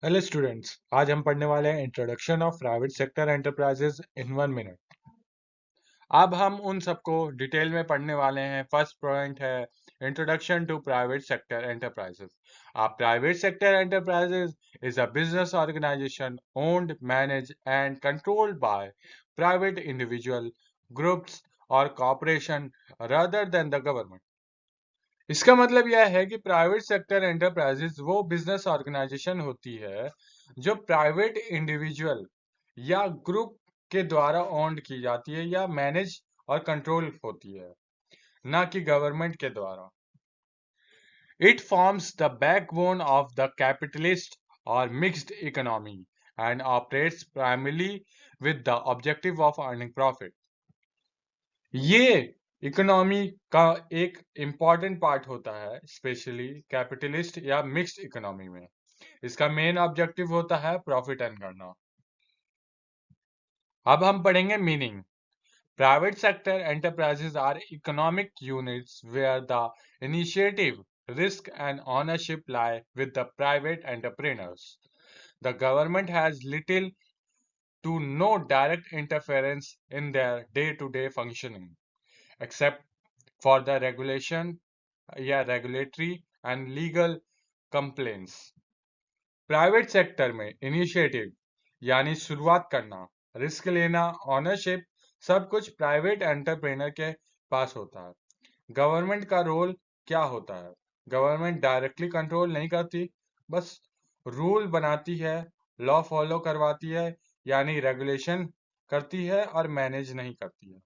Hello students, आज हम पढ़ने वाले हैं introduction of private sector enterprises in 1 minute. अब हम उन सबको डिटेल में पढ़ने वाले हैं। फर्स्ट पॉइंट है introduction to private sector enterprises. A private sector enterprises is a business organization owned, managed and controlled by private individual groups or corporation rather than the government. इसका मतलब यह है कि प्राइवेट सेक्टर एंटरप्राइजेस वो business organisation होती है जो private individual या ग्रुप के द्वारा ओन्ड की जाती है या मैनेज और कंट्रोल होती है, ना कि गवर्नमेंट के द्वारा। It forms the backbone of the capitalist और mixed economy and operates primarily with the objective of earning profit. ये इकोनॉमी का एक इम्पॉर्टेंट पार्ट होता है, स्पेशली कैपिटलिस्ट या मिक्स्ड इकोनॉमी में। इसका मेन ऑब्जेक्टिव होता है प्रॉफिट अर्न करना। अब हम पढ़ेंगे meaning. Private sector enterprises are economic units where the initiative, risk and ownership lie with the private entrepreneurs. The government has little to no direct interference in their day-to-day functioning, except for the regulation या regulatory and legal complaints. Private sector में initiative यानी शुरुआत करना, risk लेना, ownership, सब कुछ private entrepreneur के पास होता है। गवर्नमेंट का रोल क्या होता है? गवर्नमेंट डायरेक्टली कंट्रोल नहीं करती, बस रूल बनाती है, लॉ फॉलो करवाती है, यानी रेगुलेशन करती है और मैनेज नहीं करती है।